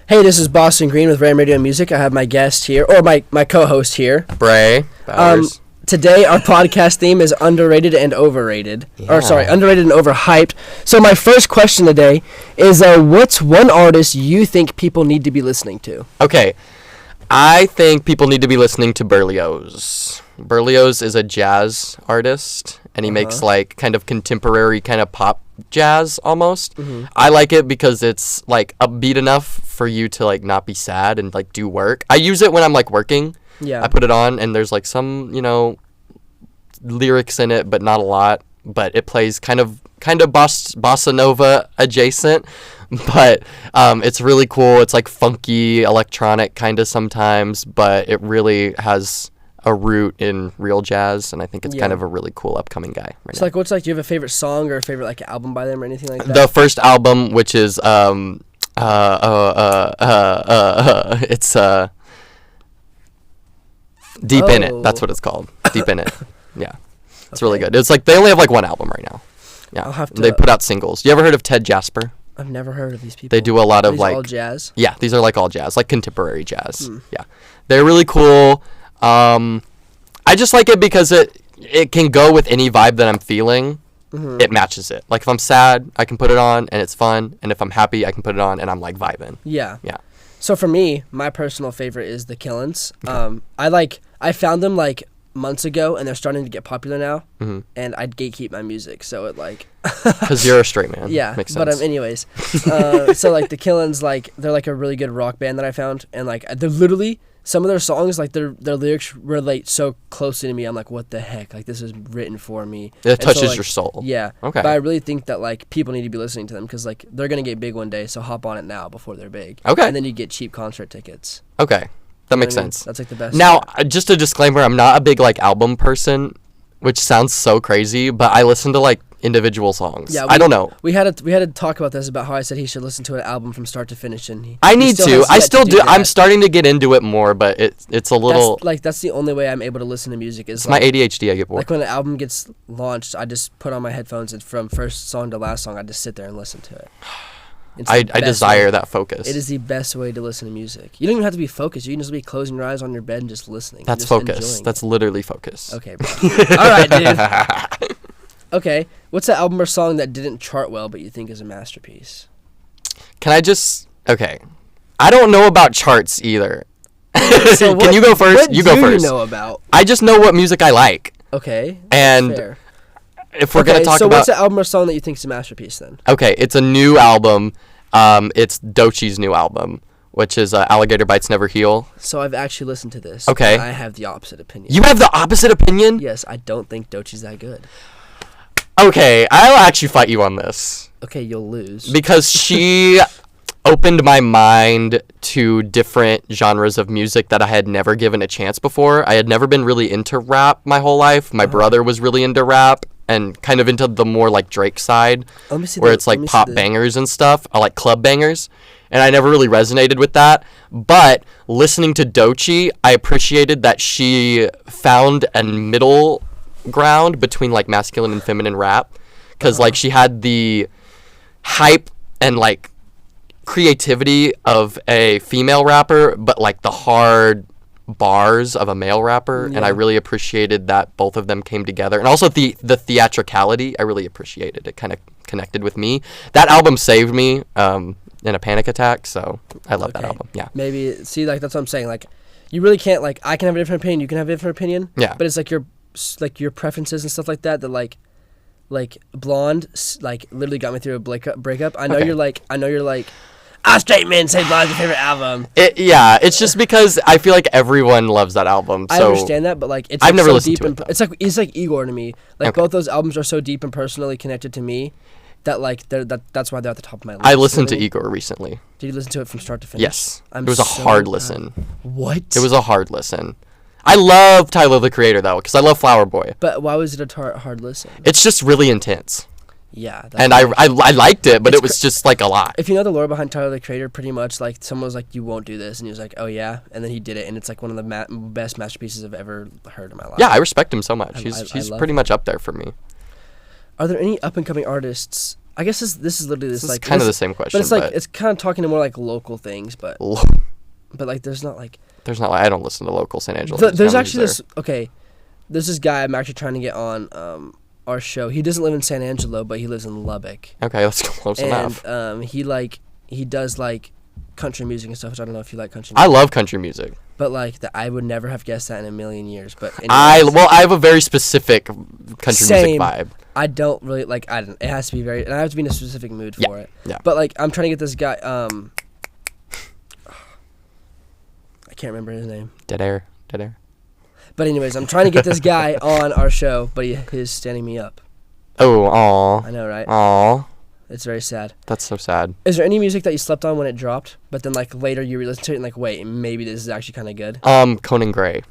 Hey, this is Boston Green with Ram Radio Music. I have my guest here, or my co-host here. Bray Bowers. Today, our podcast theme is underrated and overrated. Yeah. Underrated and overhyped. So my first question today is, what's one artist you think people need to be listening to? Okay, I think people need to be listening to Berlioz. Berlioz is a jazz artist, and he makes like kind of contemporary kind of pop jazz almost. I like it because it's like upbeat enough for you to like not be sad and like do work. I use it when I'm like working. Yeah. I put it on and there's like some, lyrics in it, but not a lot. But it plays kind of bossa nova adjacent. But it's really cool. It's like funky, electronic kind of sometimes, but it really has a root in real jazz, and I think it's kind of a really cool upcoming guy right now. So like, do you have a favorite song or a favorite like album by them or anything like that? The first album, which is it's Deep in It. That's what it's called. Deep in It. Yeah. It's really good. It's like they only have like one album right now. Yeah. I'll have to, they put out singles. You ever heard of Ted Jasper? I've never heard of these people. They do a lot of these like all jazz. Yeah, these are like all jazz, like contemporary jazz. Yeah. They're really cool. I just like it because it can go with any vibe that I'm feeling. It matches it. Like if I'm sad, I can put it on and it's fun, and if I'm happy, I can put it on and I'm like vibing. Yeah. Yeah. So for me, my personal favorite is the Killins. I found them like months ago, and they're starting to get popular now. And I'd gatekeep my music, so it like. Because you're a straight man. Yeah. Makes sense. But anyways, so like the Killins, like they're like a really good rock band that I found, and like they're literally. Some of their songs, like their lyrics relate so closely to me. I'm like, what the heck? Like this is written for me. It touches so, like, your soul. Yeah. Okay. But I really think that like people need to be listening to them because like they're gonna get big one day. So hop on it now before they're big. Okay. And then you get cheap concert tickets. Okay, that makes sense. That's like the best. Now, just a disclaimer: I'm not a big like album person, which sounds so crazy, but I listen to like individual songs. Yeah, I don't know. We had to talk about this about how I said he should listen to an album from start to finish, and I need to. I still do. I'm starting to get into it more, but it's a little. That's the only way I'm able to listen to music is. It's like, my ADHD. I get bored. Like when an album gets launched, I just put on my headphones and from first song to last song, I just sit there and listen to it. I desire that focus. It is the best way to listen to music. You don't even have to be focused. You can just be closing your eyes on your bed and just listening. That's focus. That's literally focus. Okay, bro. All right, dude. Okay, what's the album or song that didn't chart well but you think is a masterpiece? Okay. I don't know about charts either. So Can you go first? You go first. What do you know about? I just know what music I like. Okay. And fair. If we're going to talk about... So what's the album or song that you think is a masterpiece then? Okay, it's a new album. It's Doechie's new album, which is Alligator Bites Never Heal. So I've actually listened to this. Okay. And I have the opposite opinion. You have the opposite opinion? Yes, I don't think Doechie's that good. Okay, I'll actually fight you on this. Okay, you'll lose. Because she opened my mind to different genres of music that I had never given a chance before. I had never been really into rap my whole life. My brother was really into rap and kind of into the more like Drake side, where it's like pop bangers and stuff. I like club bangers. And I never really resonated with that. But listening to Doechii, I appreciated that she found a middle ground between like masculine and feminine rap, because like she had the hype and like creativity of a female rapper, but like the hard bars of a male rapper. And I really appreciated that both of them came together, and also the theatricality I really appreciated. It kind of connected with me. That album saved me in a panic attack, so I love that album. Yeah, maybe see, like that's what I'm saying, like you really can't, like I can have a different opinion, you can have a different opinion, but it's like your preferences and stuff like that like Blonde like literally got me through a breakup. I know you're like straight men say Blonde's your favorite album. It's just because I feel like everyone loves that album. So I understand that, but like it's I've like never so listened deep to it. It's like Igor to me. Like both those albums are so deep and personally connected to me that like that's why they're at the top of my list. I listened to Igor recently. Did you listen to it from start to finish? Yes. It was a hard listen. What? It was a hard listen. I love Tyler the Creator though, because I love Flower Boy. But why was it a hard listen? It's just really intense. Yeah. And I liked it, but it was just like a lot. If you know the lore behind Tyler the Creator, pretty much like someone was like, "You won't do this," and he was like, "Oh yeah," and then he did it, and it's like one of the best masterpieces I've ever heard in my life. Yeah, I respect him so much. He's pretty much up there for me. Are there any up and coming artists I guess this is literally this like kind of the same question, but it's like it's kind of talking to more like local things, but like there's not like I don't listen to local San Angelo. There's actually this there's this guy I'm actually trying to get on our show. He doesn't live in San Angelo, but he lives in Lubbock. Okay, that's close enough. And he does like country music and stuff, which I don't know if you like country music. I love country music. But like I would never have guessed that in a million years. But I have a very specific country music vibe. I don't really like. It has to be very, and I have to be in a specific mood for it. Yeah. But like I'm trying to get this guy. I can't remember his name. Dead air. But anyways, I'm trying to get this guy on our show, but he's standing me up. Oh, aw. I know, right? Aw. It's very sad. That's so sad. Is there any music that you slept on when it dropped, but then like later you re-listen to it and like, wait, maybe this is actually kind of good? Conan Gray.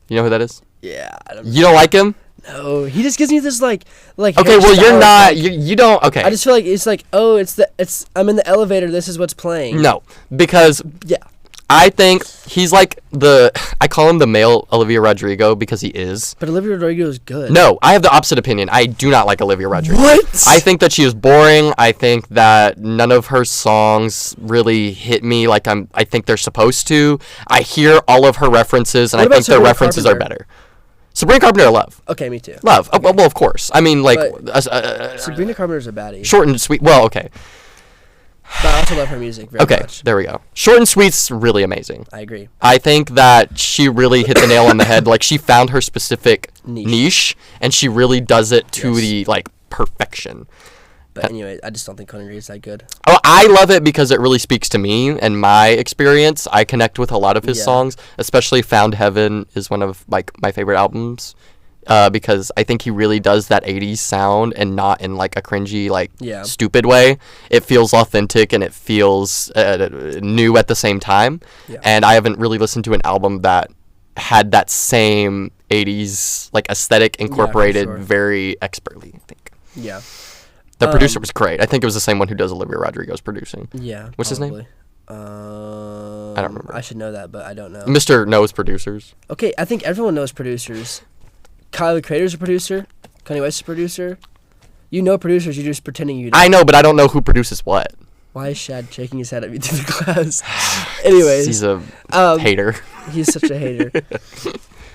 You know who that is? Yeah. You don't like him? No, he just gives me this like. Okay, well you're not. You don't. Okay. I just feel like it's like, oh, I'm in the elevator. This is what's playing. No, because yeah. I think he's like I call him the male Olivia Rodrigo because he is. But Olivia Rodrigo is good. No, I have the opposite opinion. I do not like Olivia Rodrigo. What? I think that she is boring. I think that none of her songs really hit me like I think they're supposed to. I hear all of her references, and I think their references are better. Sabrina Carpenter, I love. Okay, me too. Love. Okay. Well, of course. I mean, like... Sabrina Carpenter's a baddie. Short and sweet. Well, okay. But I also love her music very much. Okay, there we go. Short and sweet's really amazing. I agree. I think that she really hit the nail on the head. Like, she found her specific niche, and she really does it to the, like, perfection. But anyway, I just don't think Conan Gray is that good. Oh, I love it because it really speaks to me and my experience. I connect with a lot of his songs, especially Found Heaven is one of like my favorite albums because I think he really does that 80s sound and not in like a cringy, like stupid way. It feels authentic and it feels new at the same time. Yeah. And I haven't really listened to an album that had that same 80s like aesthetic incorporated very expertly, I think. Yeah. The producer was great. I think it was the same one who does Olivia Rodrigo's producing. Yeah. What's his name? I don't remember. I should know that, but I don't know. Mr. knows producers. Okay, I think everyone knows producers. Kyle the Creator's a producer. Kanye West's a producer. You know producers, you're just pretending you don't. I know, but I don't know who produces what. Why is Shad shaking his head at me through the glass? Anyways. He's a hater. He's such a hater.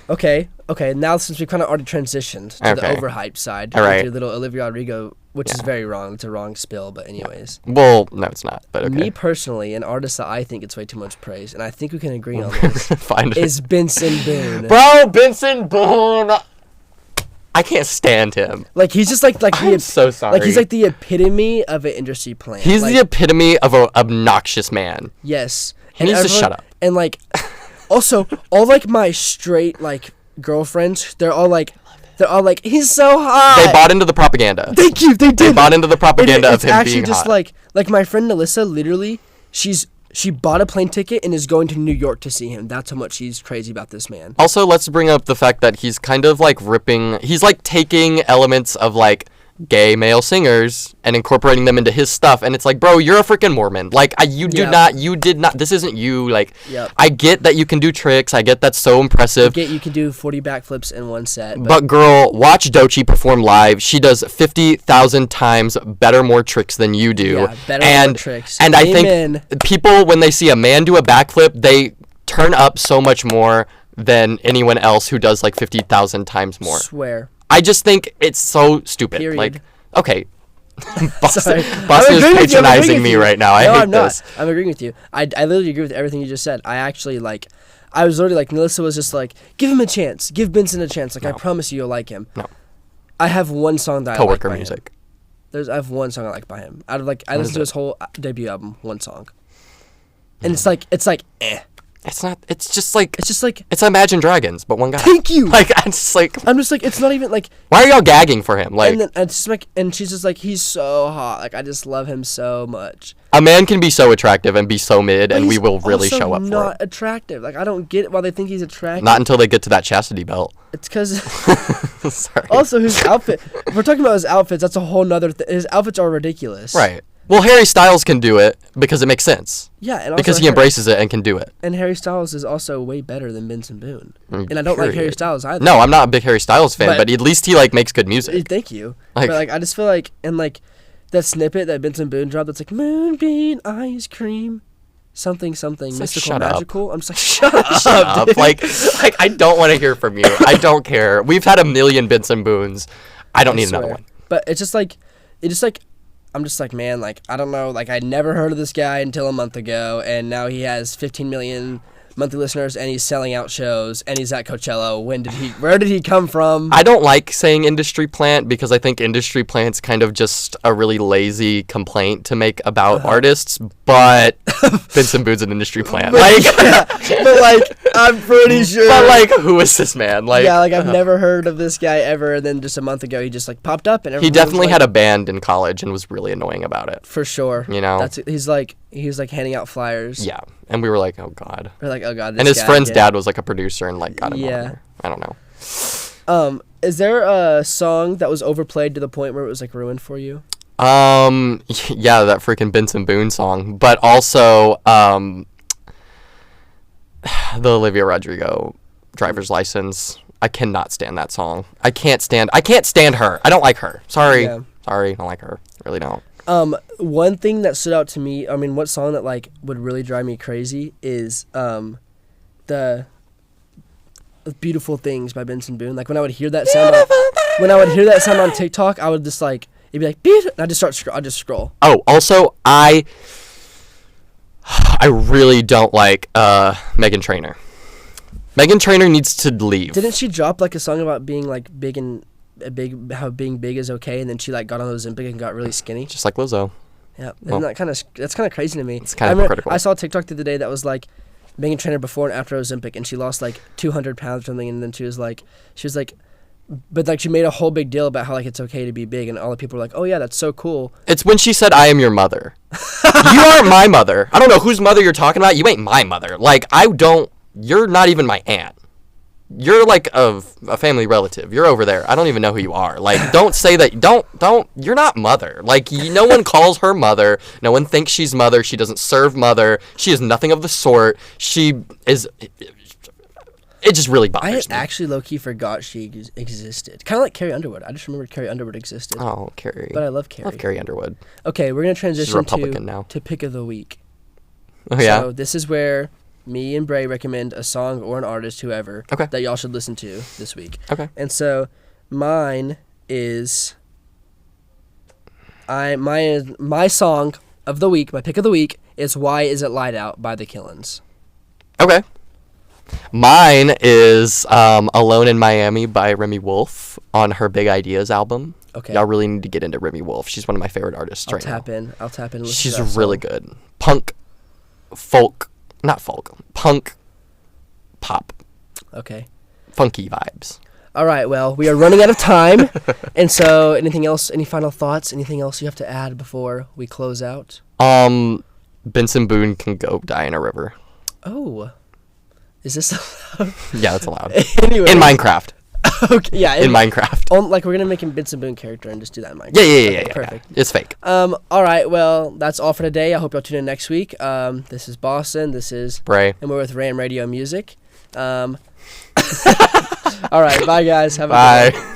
Okay. Now since we kind of already transitioned to the overhyped side, all right, to little Olivia Rodrigo, which is very wrong. It's a wrong spill, but anyways. Well, no, it's not. But okay. Me personally, an artist that I think gets way too much praise, and I think we can agree on this, is Benson Boone. Bro, Benson Boone. I can't stand him. Like he's just like I'm so sorry. Like he's like the epitome of an industry plant. He's the epitome of an obnoxious man. Yes. He needs to shut up. And like, also all like my straight like girlfriends, they're all like, he's so hot. They bought into the propaganda. Thank you. They did. They bought into the propaganda of him being hot. It's actually just like my friend Alyssa. Literally, she bought a plane ticket and is going to New York to see him. That's how much she's crazy about this man. Also, let's bring up the fact that he's kind of like he's like taking elements of like gay male singers and incorporating them into his stuff, and it's like, bro, you're a freaking Mormon. Like you did not, this isn't you. Like I get that you can do tricks, I get that's so impressive, I get you can do 40 backflips in one set, but girl, watch Doechii perform live. She does 50,000 times more tricks than you do. More tricks. And Amen. I think people, when they see a man do a backflip, they turn up so much more than anyone else who does like 50,000 times more. Swear. I just think it's so stupid. Period. Like, okay. Boston is patronizing me right now. I hate this. I'm agreeing with you. I literally agree with everything you just said. I actually I was literally like, Melissa was just like, give him a chance. Give Benson a chance. Like, I promise you'll like him. No. I have one song that Coworker I like by music. him. I have one song I like by him. Out of I listened to his whole debut album, one song. And it's like eh. It's not. It's just like. It's Imagine Dragons, but one guy. Thank you. Like I'm just like. It's not even like. Why are y'all gagging for him? Like. And then it's just like, and she's just like, he's so hot. Like I just love him so much. A man can be so attractive and be so mid, and we will really show up for it. Not attractive. Like I don't get it why they think he's attractive. Not until they get to that chastity belt. It's because. Sorry. Also, his outfit. If we're talking about his outfits, that's a whole nother thing. His outfits are ridiculous. Right. Well, Harry Styles can do it because it makes sense. Yeah, and because he embraces it and can do it. And Harry Styles is also way better than Benson Boone. And I don't like Harry Styles either. No, I'm not a big Harry Styles fan, but at least he makes good music. Thank you. But I just feel like, and that snippet that Benson Boone dropped that's like moonbeam ice cream something mystical magical. I'm just like shut up dude. like I don't want to hear from you. I don't care. We've had a million Benson Boones. I don't need another one. But it's just like I'm just like, man, like I don't know, like I never heard of this guy until a month ago, and now he has 15 million monthly listeners, and he's selling out shows, and he's at Coachella. Where did he come from? I don't like saying industry plant because I think industry plant's kind of just a really lazy complaint to make about artists, but Benson Boone's an industry plant. Like, but like, I'm pretty sure. But like, who is this man? Like, yeah, like I've never heard of this guy ever, and then just a month ago he just like popped up, and he definitely had a band in college and was really annoying about it. For sure. You know, he was like handing out flyers. Yeah, and we were like, oh god. We're like, oh god. And his friend's dad was like a producer and like got him on there. I don't know. Is there a song that was overplayed to the point where it was like ruined for you? Yeah, that freaking Benson Boone song, but also the Olivia Rodrigo Driver's License. I cannot stand that song. I can't stand her. I don't like her. Sorry, I don't like her. Really don't. One thing that stood out to me, I mean, what song that like would really drive me crazy is the Beautiful Things by Benson Boone. Like when I would hear that sound on TikTok, I would just like it'd be like and I just scroll. Oh, also I really don't like Meghan Trainor. Meghan Trainor needs to leave. Didn't she drop like a song about being like how being big is okay, and then she like got on Ozempic and got really skinny? Just like Lizzo. Yeah, that's kind of crazy to me. It's kind of critical. I saw a TikTok the other day that was like Meghan Trainor before and after Ozempic, and she lost like 200 pounds or something, and then she was like, but like she made a whole big deal about how like it's okay to be big, and all the people were like, oh yeah, that's so cool. It's when she said, I am your mother. You aren't my mother. I don't know whose mother you're talking about. You ain't my mother. Like you're not even my aunt. You're like a family relative. You're over there. I don't even know who you are. Like, don't say that. Don't. You're not mother. Like, no one calls her mother. No one thinks she's mother. She doesn't serve mother. She is nothing of the sort. She is. It just really bothers me. I actually low-key forgot she existed. Kind of like Carrie Underwood. I just remembered Carrie Underwood existed. Oh, Carrie. But I love Carrie. I love Carrie Underwood. Okay, we're going to transition to Pick of the Week. Oh, yeah? So this is where me and Bray recommend a song or an artist, whoever, that y'all should listen to this week. Okay. And so mine is my song of the week, my pick of the week is Why Is It Light Out by The Killins. Okay. Mine is Alone in Miami by Remy Wolf on her Big Ideas album. Okay. Y'all really need to get into Remy Wolf. She's one of my favorite artists I'll tap in. She's really good. Punk, punk, pop. Okay. Funky vibes. All right, well, we are running out of time. And so anything else, any final thoughts, anything else you have to add before we close out? Benson Boone can go die in a river. Oh. Is this allowed? Yeah, that's allowed. Anyway. In Minecraft. Okay, yeah. In Minecraft. Like, we're going to make him Benson Boone character and just do that in Minecraft. Yeah. Perfect. Yeah. It's fake. All right, well, that's all for today. I hope y'all tune in next week. This is Boston. This is Bray. And we're with Ram Radio Music. All right, bye, guys. Have a good day.